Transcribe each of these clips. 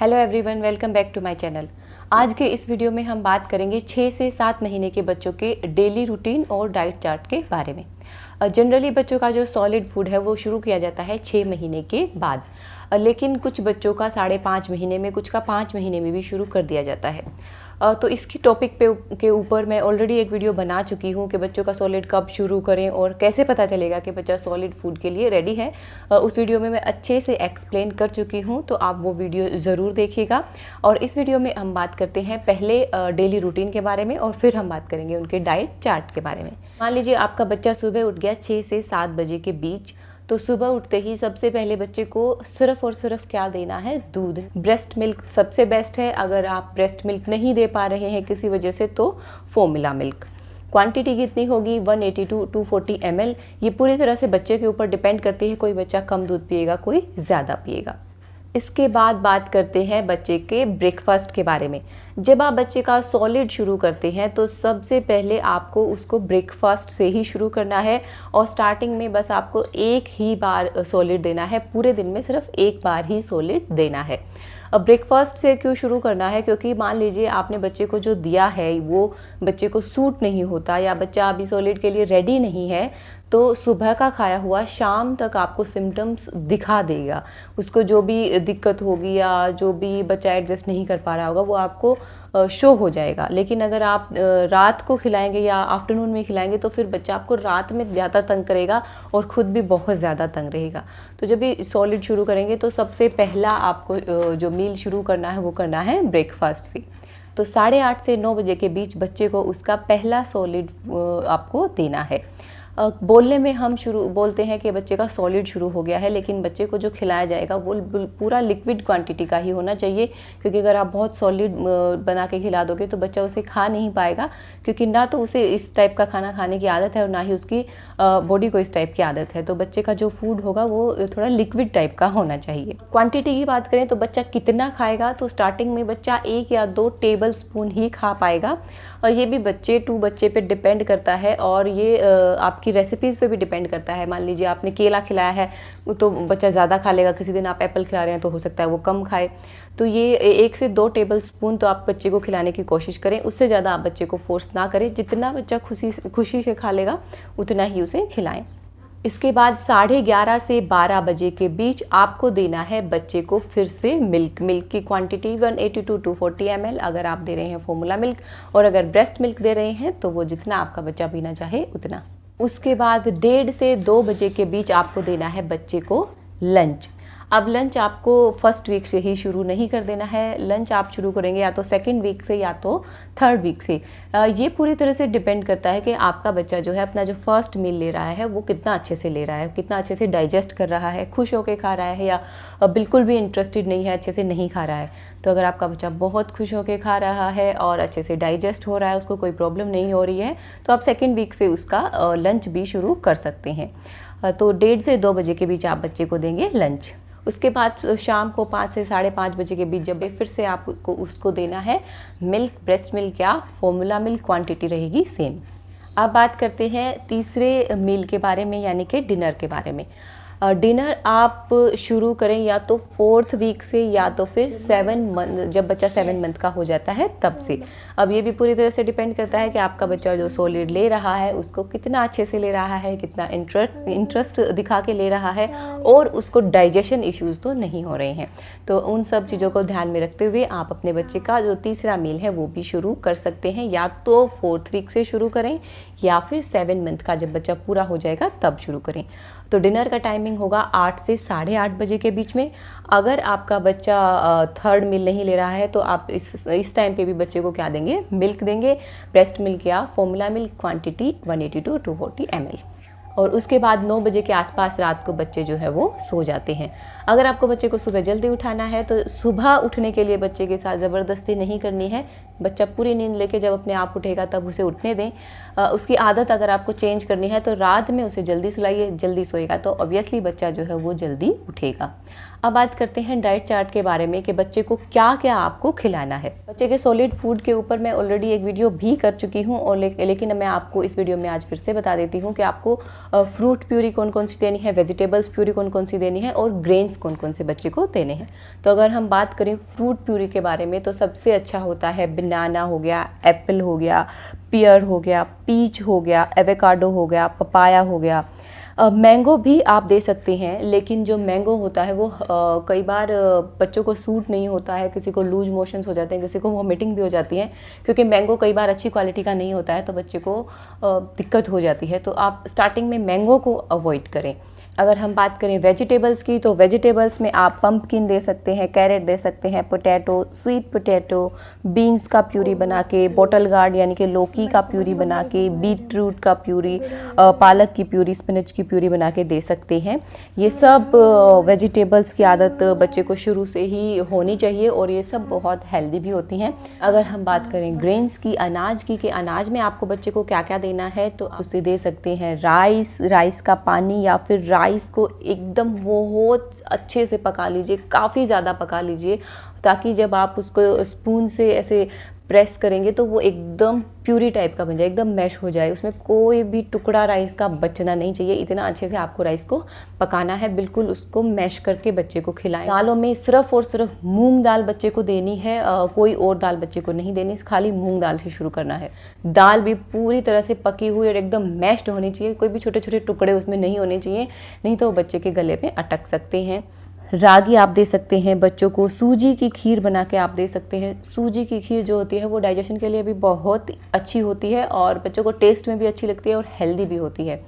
Hello everyone, welcome back to my channel. आज के इस वीडियो में हम बात करेंगे 6 से 7 महीने के बच्चों के डेली रूटीन और डाइट चार्ट के बारे में। जनरली बच्चों का जो सॉलिड फूड है वो शुरू किया जाता है 6 महीने के बाद, लेकिन कुछ बच्चों का 5.5 महीने में, कुछ का 5 महीने में भी शुरू कर दिया जाता है। तो इसकी टॉपिक के ऊपर मैं ऑलरेडी एक वीडियो बना चुकी हूँ कि बच्चों का सॉलिड कब शुरू करें और कैसे पता चलेगा कि बच्चा सॉलिड फूड के लिए रेडी है। उस वीडियो में मैं अच्छे से एक्सप्लेन कर चुकी हूँ, तो आप वो वीडियो ज़रूर देखिएगा। और इस वीडियो में हम बात करते हैं पहले डेली रूटीन के बारे में और फिर हम बात करेंगे उनके डाइट चार्ट के बारे में। मान लीजिए आपका बच्चा सुबह उठ गया 6 से 7 बजे के बीच, तो सुबह उठते ही सबसे पहले बच्चे को सिर्फ और सिर्फ क्या देना है? दूध। ब्रेस्ट मिल्क सबसे बेस्ट है। अगर आप ब्रेस्ट मिल्क नहीं दे पा रहे हैं किसी वजह से तो फॉर्मूला मिल्क। क्वांटिटी कितनी होगी? 180 टू 240 ml। ये पूरी तरह से बच्चे के ऊपर डिपेंड करती है, कोई बच्चा कम दूध पिएगा, कोई ज़्यादा पिएगा। इसके बाद बात करते हैं बच्चे के ब्रेकफास्ट के बारे में। जब आप बच्चे का सॉलिड शुरू करते हैं तो सबसे पहले आपको उसको ब्रेकफास्ट से ही शुरू करना है और स्टार्टिंग में बस आपको एक ही बार सॉलिड देना है। पूरे दिन में सिर्फ एक बार ही सॉलिड देना है। अब ब्रेकफास्ट से क्यों शुरू करना है? क्योंकि मान लीजिए आपने बच्चे को जो दिया है वो बच्चे को सूट नहीं होता या बच्चा अभी सॉलिड के लिए रेडी नहीं है, तो सुबह का खाया हुआ शाम तक आपको सिम्टम्स दिखा देगा। उसको जो भी दिक्कत होगी या जो भी बच्चा एडजस्ट नहीं कर पा रहा होगा वो आपको शो हो जाएगा। लेकिन अगर आप रात को खिलाएंगे या आफ्टरनून में खिलाएंगे तो फिर बच्चा आपको रात में ज़्यादा तंग करेगा और ख़ुद भी बहुत ज़्यादा तंग रहेगा। तो जब भी सॉलिड शुरू करेंगे तो सबसे पहला आपको जो मील शुरू करना है वो करना है ब्रेकफास्ट से। तो 8:30 से 9 बजे के बीच बच्चे को उसका पहला सॉलिड आपको देना है। बोलने में हम बोलते हैं कि बच्चे का सॉलिड शुरू हो गया है, लेकिन बच्चे को जो खिलाया जाएगा वो पूरा लिक्विड क्वांटिटी का ही होना चाहिए। क्योंकि अगर आप बहुत सॉलिड बना के खिला दोगे तो बच्चा उसे खा नहीं पाएगा, क्योंकि ना तो उसे इस टाइप का खाना खाने की आदत है और ना ही उसकी बॉडी को इस टाइप की आदत है। तो बच्चे का जो फूड होगा वो थोड़ा लिक्विड टाइप का होना चाहिए। क्वांटिटी की बात करें तो बच्चा कितना खाएगा, तो स्टार्टिंग में बच्चा 1 या 2 टेबल स्पून ही खा पाएगा। और ये भी बच्चे टू बच्चे पे डिपेंड करता है और ये आपकी रेसिपीज़ पे भी डिपेंड करता है। मान लीजिए आपने केला खिलाया है तो बच्चा ज़्यादा खा लेगा, किसी दिन आप एप्पल खिला रहे हैं तो हो सकता है वो कम खाए। तो ये 1 से 2 टेबल स्पून तो आप बच्चे को खिलाने की कोशिश करें, उससे ज़्यादा आप बच्चे को फोर्स ना करें। जितना बच्चा खुशी से खा लेगा उतना ही उसे खिलाएं। इसके बाद 11:30 से 12 बजे के बीच आपको देना है बच्चे को फिर से मिल्क की क्वांटिटी 180 टू 240 ml अगर आप दे रहे हैं फॉर्मूला मिल्क, और अगर ब्रेस्ट मिल्क दे रहे हैं तो वो जितना आपका बच्चा पीना चाहे उतना। उसके बाद 1:30 से 2 बजे के बीच आपको देना है बच्चे को लंच। अब लंच आपको फर्स्ट वीक से ही शुरू नहीं कर देना है। लंच आप शुरू करेंगे या तो सेकंड वीक से या तो थर्ड वीक से। ये पूरी तरह से डिपेंड करता है कि आपका बच्चा जो है अपना जो फर्स्ट मील ले रहा है वो कितना अच्छे से ले रहा है, कितना अच्छे से डाइजेस्ट कर रहा है, खुश होकर खा रहा है या बिल्कुल भी इंटरेस्टेड नहीं है, अच्छे से नहीं खा रहा है। तो अगर आपका बच्चा बहुत खुश होकर खा रहा है और अच्छे से डाइजेस्ट हो रहा है, उसको कोई प्रॉब्लम नहीं हो रही है, तो आप सेकेंड वीक से उसका लंच भी शुरू कर सकते हैं। तो 1:30 से 2 बजे के बीच आप बच्चे को देंगे लंच। उसके बाद शाम को 5 से 5:30 बजे के बीच जब फिर से आपको उसको देना है मिल्क, ब्रेस्ट मिल्क या फॉर्मूला मिल्क, क्वांटिटी रहेगी सेम। अब बात करते हैं तीसरे मील के बारे में, यानी कि डिनर के बारे में। डिनर आप शुरू करें या तो 4th वीक से या तो फिर 7 मंथ, जब बच्चा 7 मंथ का हो जाता है तब से। अब ये भी पूरी तरह से डिपेंड करता है कि आपका बच्चा जो सॉलिड ले रहा है उसको कितना अच्छे से ले रहा है, कितना इंटरेस्ट दिखा के ले रहा है और उसको डाइजेशन इश्यूज़ तो नहीं हो रहे हैं। तो उन सब चीज़ों को ध्यान में रखते हुए आप अपने बच्चे का जो तीसरा मील है वो भी शुरू कर सकते हैं। या तो 4th वीक से शुरू करें या फिर 7 मंथ का जब बच्चा पूरा हो जाएगा तब शुरू करें। तो डिनर का टाइमिंग होगा 8 से 8:30 बजे के बीच में। अगर आपका बच्चा थर्ड मील नहीं ले रहा है तो आप इस टाइम पे भी बच्चे को क्या देंगे? मिल्क देंगे, ब्रेस्ट मिल्क या formula milk, quantity 180 to 240 ml। और उसके बाद 9 बजे के आसपास रात को बच्चे जो है वो सो जाते हैं। अगर आपको बच्चे को सुबह जल्दी उठाना है तो सुबह उठने के लिए बच्चे के साथ ज़बरदस्ती नहीं करनी है। बच्चा पूरी नींद लेके जब अपने आप उठेगा तब उसे उठने दें। उसकी आदत अगर आपको चेंज करनी है तो रात में उसे जल्दी सुलाइए, जल्दी सोएगा तो ऑब्वियसली बच्चा जो है वो जल्दी उठेगा। अब बात करते हैं डाइट चार्ट के बारे में कि बच्चे को क्या क्या आपको खिलाना है। बच्चे के सॉलिड फूड के ऊपर मैं ऑलरेडी एक वीडियो भी कर चुकी हूँ और लेकिन मैं आपको इस वीडियो में आज फिर से बता देती हूँ कि आपको फ्रूट प्यूरी कौन कौन सी देनी है, वेजिटेबल्स प्यूरी कौन कौन सी देनी है और ग्रेन्स कौन कौन से बच्चे को देने हैं। तो अगर हम बात करें फ्रूट प्यूरी के बारे में तो सबसे अच्छा होता है बनाना हो गया, एप्पल हो गया, पियर हो गया, पीच हो गया, एवोकाडो हो गया, पपाया हो गया। मैंगो भी आप दे सकते हैं, लेकिन जो मैंगो होता है वो कई बार बच्चों को सूट नहीं होता है, किसी को लूज मोशंस हो जाते हैं, किसी को वॉमिटिंग भी हो जाती है, क्योंकि मैंगो कई बार अच्छी क्वालिटी का नहीं होता है तो बच्चे को दिक्कत हो जाती है। तो आप स्टार्टिंग में मैंगो को अवॉइड करें। अगर हम बात करें वेजिटेबल्स की तो वेजिटेबल्स में आप पम्पकिन दे सकते हैं, कैरेट दे सकते हैं, पोटैटो, स्वीट पोटैटो, बीन्स का प्यूरी बना के, बॉटल गार्ड यानी कि लौकी का प्यूरी बना के, बीट रूट का प्यूरी, पालक की प्यूरी, स्पिनच की प्यूरी बना के दे सकते हैं। ये सब वेजिटेबल्स की आदत बच्चे को शुरू से ही होनी चाहिए और ये सब बहुत हेल्दी भी होती हैं। अगर हम बात करें ग्रेन्स की, अनाज की, कि अनाज में आपको बच्चे को क्या क्या देना है, तो उसे दे सकते हैं राइस का पानी, या फिर राइस को एकदम बहुत अच्छे से पका लीजिए, काफ़ी ज़्यादा पका लीजिए, ताकि जब आप उसको स्पून से ऐसे प्रेस करेंगे तो वो एकदम प्यूरी टाइप का बन जाए, एकदम मैश हो जाए, उसमें कोई भी टुकड़ा राइस का बचना नहीं चाहिए। इतना अच्छे से आपको राइस को पकाना है, बिल्कुल उसको मैश करके बच्चे को खिलाएं। दालों में सिर्फ और सिर्फ मूंग दाल बच्चे को देनी है, कोई और दाल बच्चे को नहीं देनी, खाली मूंग दाल से शुरू करना है। दाल भी पूरी तरह से पकी हुई और एकदम मैश्ड होनी चाहिए, कोई भी छोटे छोटे टुकड़े उसमें नहीं होने चाहिए, नहीं तो बच्चे के गले में अटक सकते हैं। रागी आप दे सकते हैं बच्चों को, सूजी की खीर बना के आप दे सकते हैं। सूजी की खीर जो होती है वो डाइजेशन के लिए भी बहुत अच्छी होती है और बच्चों को टेस्ट में भी अच्छी लगती है और हेल्दी भी होती है।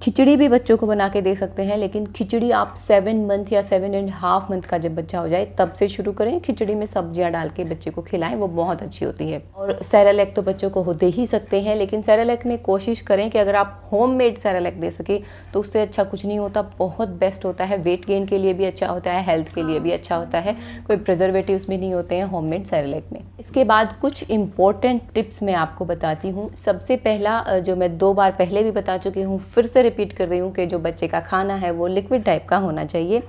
खिचड़ी भी बच्चों को बना के दे सकते हैं, लेकिन खिचड़ी आप 7 मंथ या 7.5 मंथ का जब बच्चा हो जाए तब से शुरू करें। खिचड़ी में सब्जियां डाल के बच्चे को खिलाएं, वो बहुत अच्छी होती है। और सेरेलैक तो बच्चों को दे ही सकते हैं, लेकिन सेरेलैक में कोशिश करें कि अगर आप होममेड सेरेलैक दे सके तो उससे अच्छा कुछ नहीं होता, बहुत बेस्ट होता है। वेट गेन के लिए भी अच्छा होता है, हेल्थ के लिए भी अच्छा होता है, कोई प्रिजर्वेटिव्स भी नहीं होते हैं होममेड सेरेलैक में। इसके बाद कुछ इंपॉर्टेंट टिप्स मैं आपको बताती हूँ। सबसे पहला, जो मैं 2 बार पहले भी बता चुकी हूँ, फिर से रिपीट कर रही हूँ कि जो बच्चे का खाना है वो लिक्विड टाइप का होना चाहिए।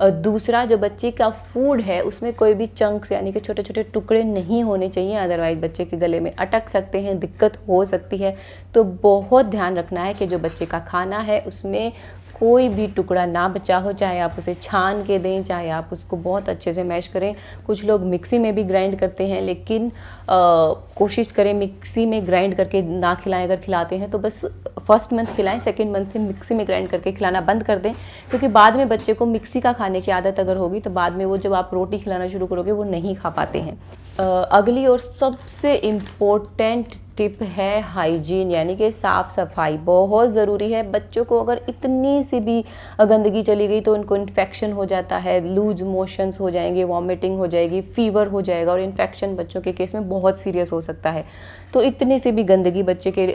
दूसरा, जो बच्चे का फूड है उसमें कोई भी चंक्स यानी कि छोटे छोटे टुकड़े नहीं होने चाहिए, अदरवाइज बच्चे के गले में अटक सकते हैं, दिक्कत हो सकती है। तो बहुत ध्यान रखना है कि जो बच्चे का खाना है उसमें कोई भी टुकड़ा ना बचा हो, चाहे आप उसे छान के दें, चाहे आप उसको बहुत अच्छे से मैश करें। कुछ लोग मिक्सी में भी ग्राइंड करते हैं, लेकिन कोशिश करें मिक्सी में ग्राइंड करके ना खिलाएं। अगर खिलाते हैं तो बस फर्स्ट मंथ खिलाएं, सेकंड मंथ से मिक्सी में ग्राइंड करके खिलाना बंद कर दें, क्योंकि बाद में बच्चे को मिक्सी का खाने की आदत अगर होगी तो बाद में वो जब आप रोटी खिलाना शुरू करोगे वो नहीं खा पाते हैं। अगली और सबसे इम्पोर्टेंट टिप है हाइजीन, यानी कि साफ़ सफाई बहुत ज़रूरी है। बच्चों को अगर इतनी सी भी गंदगी चली गई तो उनको इन्फेक्शन हो जाता है, लूज मोशंस हो जाएंगे, वॉमिटिंग हो जाएगी, फीवर हो जाएगा और इन्फेक्शन बच्चों के केस में बहुत सीरियस हो सकता है। तो इतनी सी भी गंदगी बच्चे के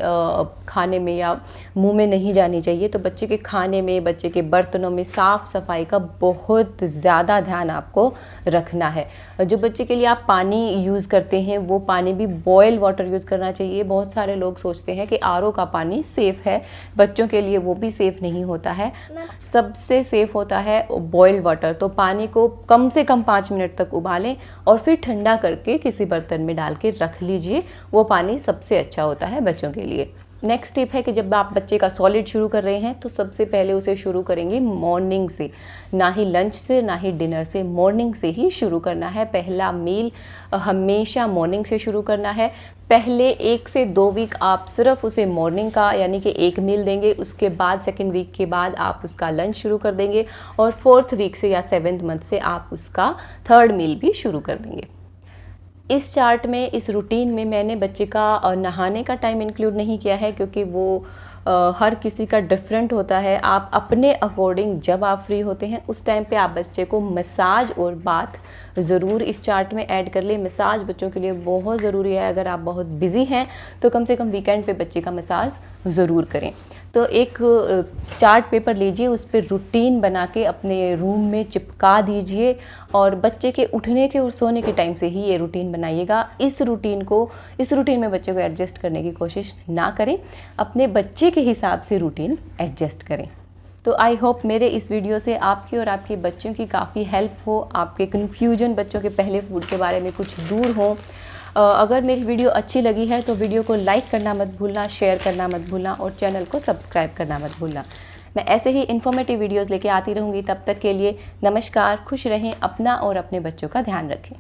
खाने में या मुंह में नहीं जानी चाहिए। तो बच्चे के खाने में, बच्चे के बर्तनों में साफ़ सफाई का बहुत ज़्यादा ध्यान आपको रखना है। जो बच्चे के लिए आप पानी यूज़ करते हैं वो पानी भी बॉयल वाटर यूज़ करना चाहिए। बहुत सारे लोग सोचते हैं कि आरओ का पानी सेफ़ है, बच्चों के लिए वो भी सेफ़ नहीं होता है। सबसे सेफ़ होता है बॉयल वाटर। तो पानी को कम से कम 5 मिनट तक उबालें और फिर ठंडा करके किसी बर्तन में डाल के रख लीजिए, वो पानी सबसे अच्छा होता है बच्चों के लिए। नेक्स्ट टिप है कि जब आप बच्चे का सॉलिड शुरू कर रहे हैं तो सबसे पहले उसे शुरू करेंगे मॉर्निंग से, ना ही लंच से ना ही डिनर से, मॉर्निंग से ही शुरू करना है। पहला मील हमेशा मॉर्निंग से शुरू करना है। पहले 1 से 2 वीक आप सिर्फ उसे मॉर्निंग का यानी कि एक मील देंगे, उसके बाद 2nd वीक के बाद आप उसका लंच शुरू कर देंगे और 4th वीक से या 7th मंथ से आप उसका 3rd मील भी शुरू कर देंगे। इस चार्ट में, इस रूटीन में मैंने बच्चे का नहाने का टाइम इंक्लूड नहीं किया है, क्योंकि वो हर किसी का डिफरेंट होता है। आप अपने अकॉर्डिंग जब आप फ्री होते हैं उस टाइम पे आप बच्चे को मसाज और बाथ ज़रूर इस चार्ट में ऐड कर ले। मसाज बच्चों के लिए बहुत ज़रूरी है। अगर आप बहुत बिजी हैं तो कम से कम वीकेंड पे बच्चे का मसाज ज़रूर करें। तो एक चार्ट पेपर लीजिए, उस पर रूटीन बना के अपने रूम में चिपका दीजिए और बच्चे के उठने के और सोने के टाइम से ही ये रूटीन बनाइएगा। इस रूटीन में बच्चे को एडजस्ट करने की कोशिश ना करें, अपने बच्चे के हिसाब से रूटीन एडजस्ट करें। तो आई होप मेरे इस वीडियो से आपकी और आपके बच्चों की काफ़ी हेल्प हो, आपके कन्फ्यूजन बच्चों के पहले फूड के बारे में कुछ दूर हो। अगर मेरी वीडियो अच्छी लगी है तो वीडियो को लाइक करना मत भूलना, शेयर करना मत भूलना और चैनल को सब्सक्राइब करना मत भूलना। मैं ऐसे ही इन्फॉर्मेटिव वीडियोस लेके आती रहूँगी। तब तक के लिए नमस्कार, खुश रहें, अपना और अपने बच्चों का ध्यान रखें।